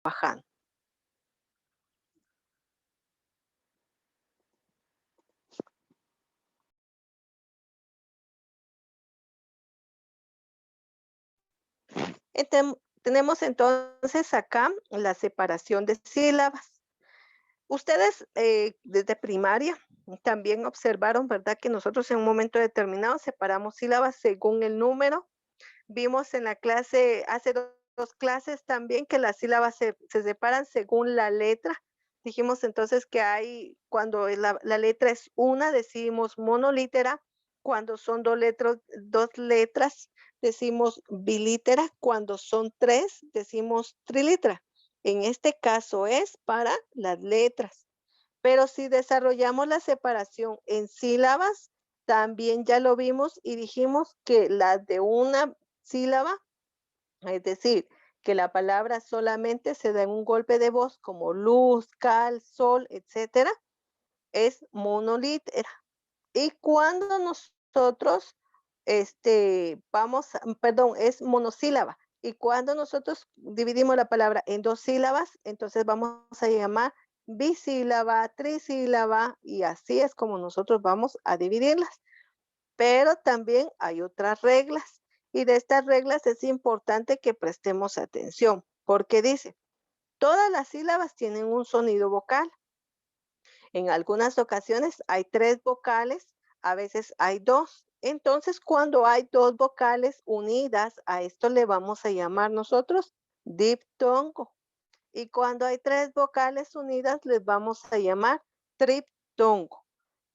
trabajando. Tenemos entonces acá la separación de sílabas. Ustedes desde primaria también observaron, ¿verdad? Que nosotros en un momento determinado separamos sílabas según el número. Vimos en la clase, hace dos clases también, que las sílabas se separan según la letra. Dijimos entonces que hay, cuando la letra es una, decimos monolítera; cuando son dos letras, decimos bilítera; cuando son tres, decimos trilítera. En este caso es para las letras. Pero si desarrollamos la separación en sílabas, también ya lo vimos y dijimos que las de una sílaba, es decir, que la palabra solamente se da en un golpe de voz, como luz, cal, sol, etcétera, es monolítera. Y cuando nosotros, perdón, es monosílaba. Y cuando nosotros dividimos la palabra en dos sílabas, entonces vamos a llamar bisílaba, trisílaba, y así es como nosotros vamos a dividirlas. Pero también hay otras reglas, y de estas reglas es importante que prestemos atención, porque dice, todas las sílabas tienen un sonido vocal. En algunas ocasiones hay tres vocales, a veces hay dos. Entonces, cuando hay dos vocales unidas, a esto le vamos a llamar nosotros diptongo. Y cuando hay tres vocales unidas, les vamos a llamar triptongo.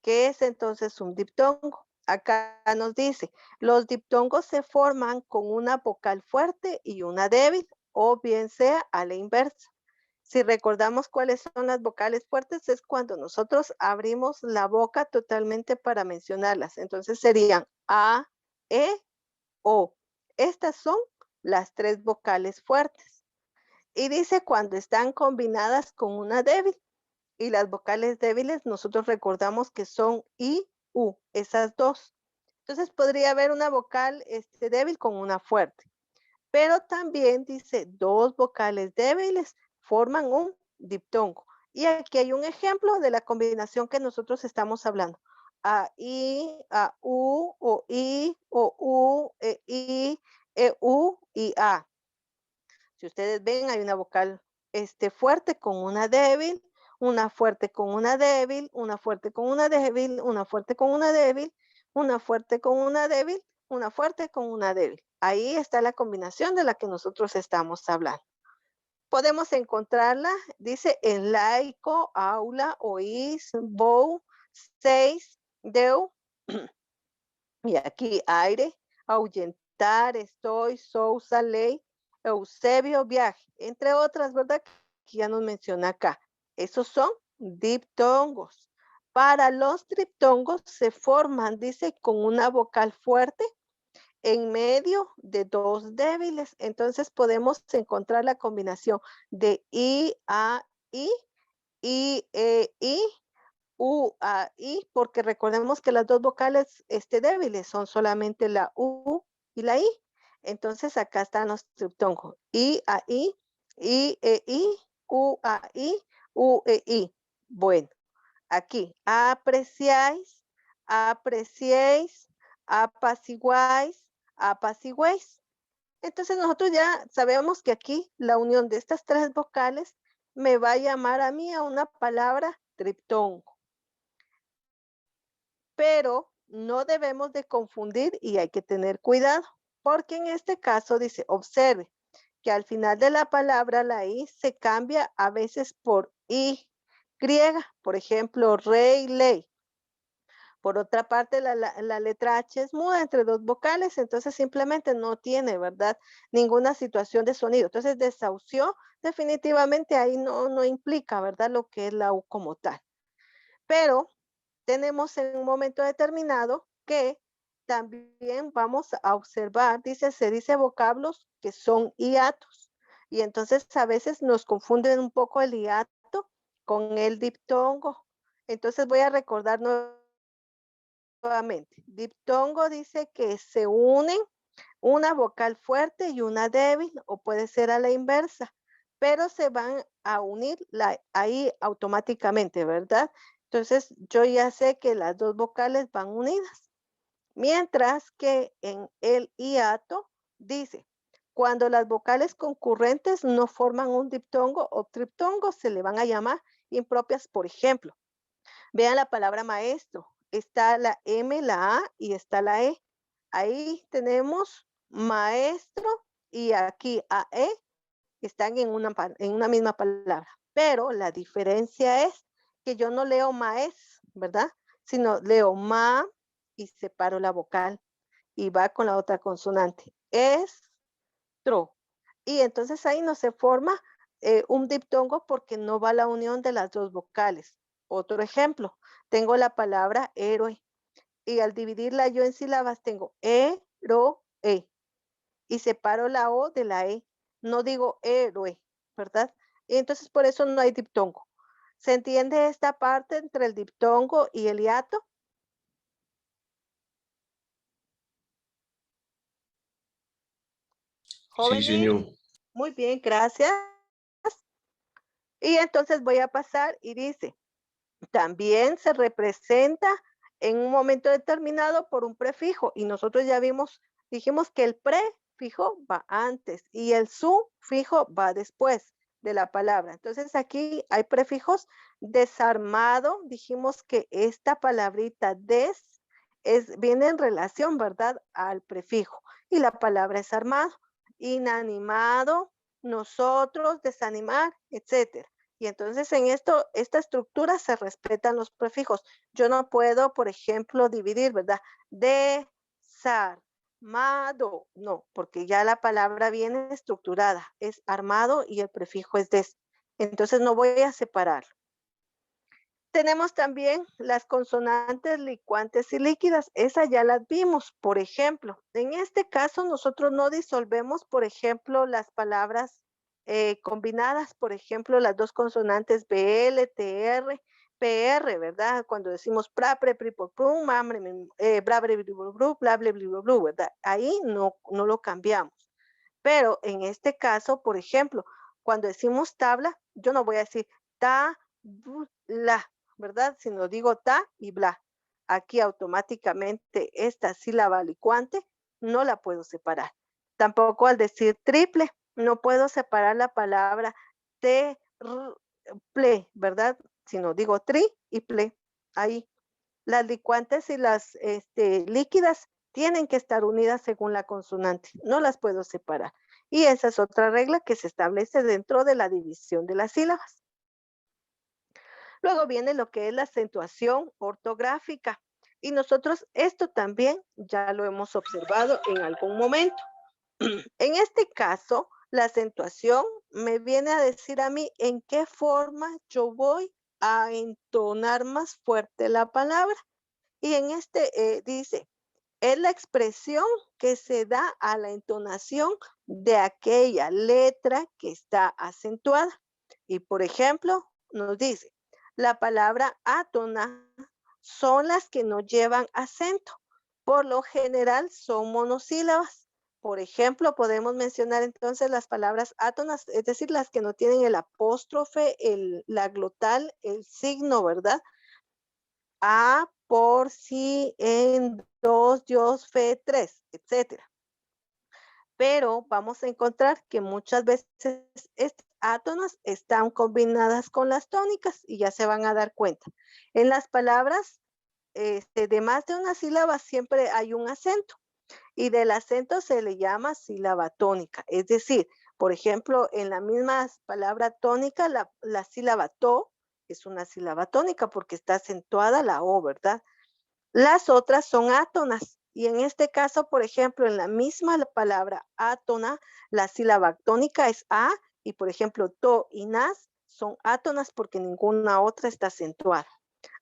¿Qué es entonces un diptongo? Acá nos dice, los diptongos se forman con una vocal fuerte y una débil, o bien sea a la inversa. Si recordamos cuáles son las vocales fuertes, es cuando nosotros abrimos la boca totalmente para mencionarlas. Entonces serían A, E, O. Estas son las tres vocales fuertes. Y dice cuando están combinadas con una débil. Y las vocales débiles nosotros recordamos que son I, U, esas dos. Entonces podría haber una vocal débil con una fuerte. Pero también dice dos vocales débiles forman un diptongo. Y aquí hay un ejemplo de la combinación que nosotros estamos hablando. A, I, A, U, o U, E, U y A. Si ustedes ven, hay una vocal fuerte con una débil, una fuerte con una débil, una fuerte con una débil, una fuerte con una débil, una fuerte con una débil, una fuerte con una débil. Ahí está la combinación de la que nosotros estamos hablando. Podemos encontrarla, dice, en laico, aula, oís, bow, seis, deu, y aquí aire, ahuyentar, estoy, sousa, ley, Eusebio, viaje, entre otras, ¿verdad? Que ya nos menciona acá. Esos son diptongos. Para los triptongos se forman, dice, con una vocal fuerte en medio de dos débiles. Entonces podemos encontrar la combinación de I, A, I, E, I, U, A, I, porque recordemos que las dos vocales débiles son solamente la U y la I. Entonces acá están los triptongos. I, A, I, E, I, U, A, I, U, E, I. Bueno, aquí, apreciáis, apreciéis, apaciguáis, apacigüéis. Entonces nosotros ya sabemos que aquí la unión de estas tres vocales me va a llamar a mí a una palabra triptongo. Pero no debemos de confundir y hay que tener cuidado, porque en este caso dice, observe que al final de la palabra la I se cambia a veces por I griega, por ejemplo, rey, ley. Por otra parte, la letra H es muda entre dos vocales, entonces simplemente no tiene, ¿verdad? Ninguna situación de sonido. Entonces, desahució, definitivamente ahí no implica, ¿verdad? Lo que es la U como tal. Pero tenemos en un momento determinado que también vamos a observar, se dice vocablos que son hiatos. Y entonces a veces nos confunden un poco el hiato con el diptongo. Entonces voy a recordar nuevamente. Diptongo dice que se unen una vocal fuerte y una débil, o puede ser a la inversa. pero se van a unir ahí automáticamente, ¿verdad? Entonces, yo ya sé que las dos vocales van unidas. Mientras que en el hiato dice, cuando las vocales concurrentes no forman un diptongo o triptongo, se le van a llamar impropias. Por ejemplo, vean la palabra maestro. Está la M, la A y está la E. Ahí tenemos maestro y aquí AE están en una misma palabra. Pero la diferencia es que yo no leo maes, ¿verdad? Sino leo ma y separo la vocal y va con la otra consonante. Es tro. Y entonces ahí no se forma un diptongo porque no va la unión de las dos vocales. Otro ejemplo, tengo la palabra héroe y al dividirla yo en sílabas tengo e y separo la o de la e. No digo héroe, ¿verdad? Y entonces por eso no hay diptongo. ¿Se entiende esta parte entre el diptongo y el hiato? Sí, Jóvenes, señor. muy bien, gracias. Y entonces voy a pasar y dice, también se representa en un momento determinado por un prefijo y nosotros ya dijimos que el prefijo va antes y el sufijo va después de la palabra. Entonces aquí hay prefijos. Desarmado, dijimos que esta palabrita viene en relación, ¿verdad? Al prefijo y la palabra es armado. Inanimado, nosotros, desanimar, etcétera. Y entonces en esta estructura se respetan los prefijos. Yo no puedo, por ejemplo, dividir, ¿verdad? Desarmado, no, porque ya la palabra viene estructurada, es armado y el prefijo es des. Entonces no voy a separar. Tenemos también las consonantes licuantes y líquidas, esas ya las vimos, por ejemplo. En este caso nosotros no disolvemos, por ejemplo, las palabras combinadas, por ejemplo, las dos consonantes BL, TR, PR, ¿verdad? Cuando decimos pra, pre, pri, por, prum, mamre, bra, bre, bri, bru, bru, bla, ble, bli, blu, blu, ¿verdad? Ahí no lo cambiamos. Pero en este caso, por ejemplo, cuando decimos tabla, yo no voy a decir ta, la, ¿verdad? Sino digo ta y bla. Aquí automáticamente esta sílaba licuante no la puedo separar. Tampoco al decir triple, no puedo separar la palabra te, ple, ¿verdad? Sino digo tri y ple. Ahí. Las licuantes y las líquidas tienen que estar unidas según la consonante. No las puedo separar. Y esa es otra regla que se establece dentro de la división de las sílabas. Luego viene lo que es la acentuación ortográfica. Y nosotros esto también ya lo hemos observado en algún momento. En este caso, la acentuación me viene a decir a mí en qué forma yo voy a entonar más fuerte la palabra. Y en dice, es la expresión que se da a la entonación de aquella letra que está acentuada. Y por ejemplo, nos dice, la palabra átona son las que no llevan acento. Por lo general son monosílabas. Por ejemplo, podemos mencionar entonces las palabras átonas, es decir, las que no tienen el apóstrofe, la glotal, el signo, ¿verdad? A, por, si, en, dos, dios, fe, tres, etcétera. Pero vamos a encontrar que muchas veces estas átonas están combinadas con las tónicas y ya se van a dar cuenta. En las palabras de más de una sílaba siempre hay un acento y del acento se le llama sílaba tónica. Es decir, por ejemplo, en la misma palabra tónica, la sílaba to es una sílaba tónica porque está acentuada la O, ¿verdad? Las otras son átonas. Y en este caso, por ejemplo, en la misma palabra átona, la sílaba tónica es A y, por ejemplo, to y nas son átonas porque ninguna otra está acentuada.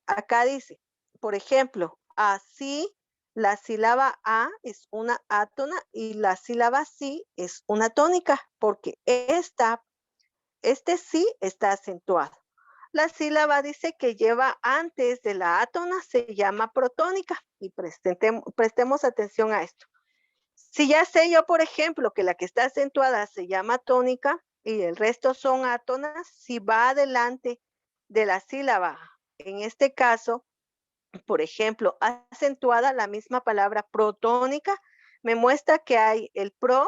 Acá dice, por ejemplo, así, la sílaba A es una átona y la sílaba sí es una tónica porque este sí está acentuado. La sílaba dice que lleva antes de la átona se llama protónica y prestemos atención a esto. Si ya sé yo, por ejemplo, que la que está acentuada se llama tónica, y el resto son átonas, si va adelante de la sílaba, en este caso, por ejemplo, acentuada, la misma palabra protónica, me muestra que hay el pro,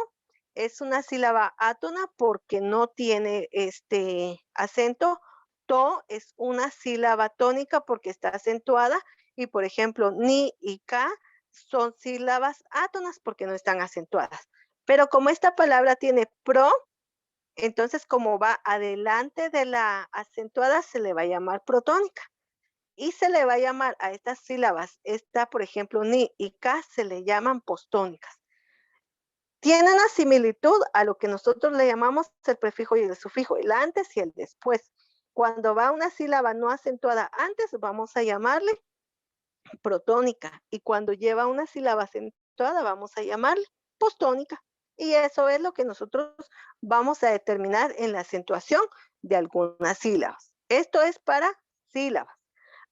es una sílaba átona porque no tiene este acento. To es una sílaba tónica porque está acentuada. Y por ejemplo, ni y ka son sílabas átonas porque no están acentuadas. Pero como esta palabra tiene pro, entonces como va adelante de la acentuada, se le va a llamar protónica y se le va a llamar a estas sílabas, esta, por ejemplo, ni y ka, se le llaman postónicas. Tiene una similitud a lo que nosotros le llamamos el prefijo y el sufijo, el antes y el después. Cuando va una sílaba no acentuada antes, vamos a llamarle protónica, y cuando lleva una sílaba acentuada, vamos a llamarle postónica. Y eso es lo que nosotros vamos a determinar en la acentuación de algunas sílabas. Esto es para sílabas.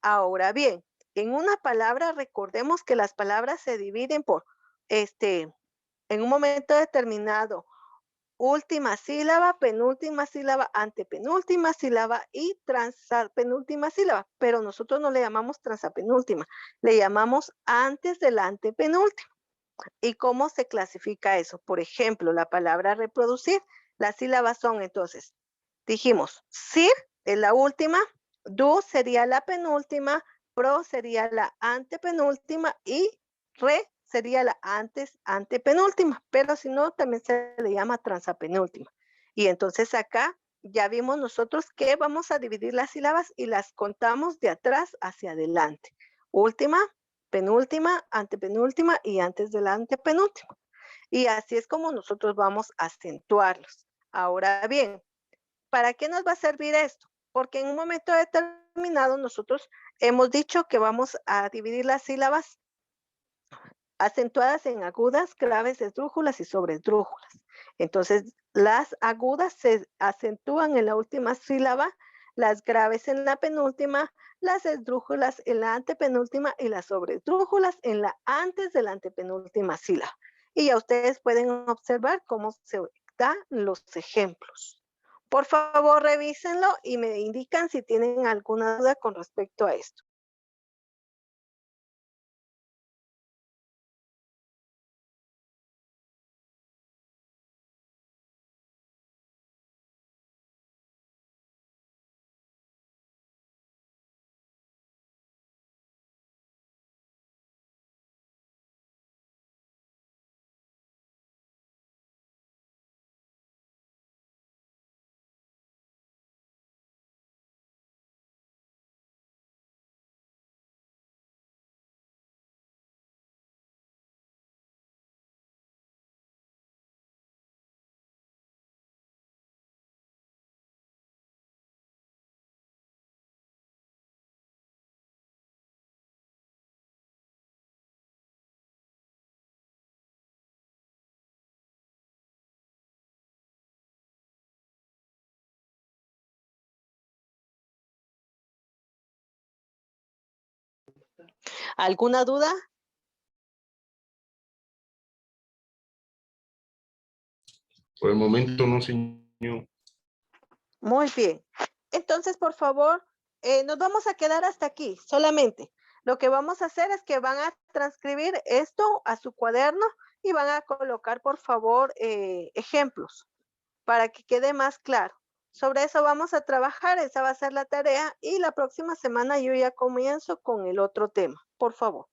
Ahora bien, en una palabra recordemos que las palabras se dividen por, en un momento determinado, última sílaba, antepenúltima sílaba y transapenúltima sílaba, pero nosotros no le llamamos transapenúltima, le llamamos antes de la antepenúltima. ¿Y cómo se clasifica eso? Por ejemplo, la palabra reproducir, las sílabas son entonces, dijimos, sir es la última, do sería la penúltima, pro sería la antepenúltima y re sería la antepenúltima, pero si no, también se le llama transapenúltima. Y entonces acá ya vimos nosotros que vamos a dividir las sílabas y las contamos de atrás hacia adelante. Última, penúltima, antepenúltima y antes de la antepenúltima. Y así es como nosotros vamos a acentuarlos. Ahora bien, ¿para qué nos va a servir esto? Porque en un momento determinado nosotros hemos dicho que vamos a dividir las sílabas acentuadas en agudas, graves, esdrújulas y sobresdrújulas. Entonces, las agudas se acentúan en la última sílaba, las graves en la penúltima, las esdrújulas en la antepenúltima y las sobresdrújulas en la antes de la antepenúltima sílaba. Y ya ustedes pueden observar cómo se dan los ejemplos. Por favor, revísenlo y me indican si tienen alguna duda con respecto a esto. ¿Alguna duda? Por el momento no, señor. Muy bien. Entonces, por favor, nos vamos a quedar hasta aquí solamente. Lo que vamos a hacer es que van a transcribir esto a su cuaderno y van a colocar, por favor, ejemplos para que quede más claro. Sobre eso vamos a trabajar, esa va a ser la tarea y la próxima semana yo ya comienzo con el otro tema. Por favor.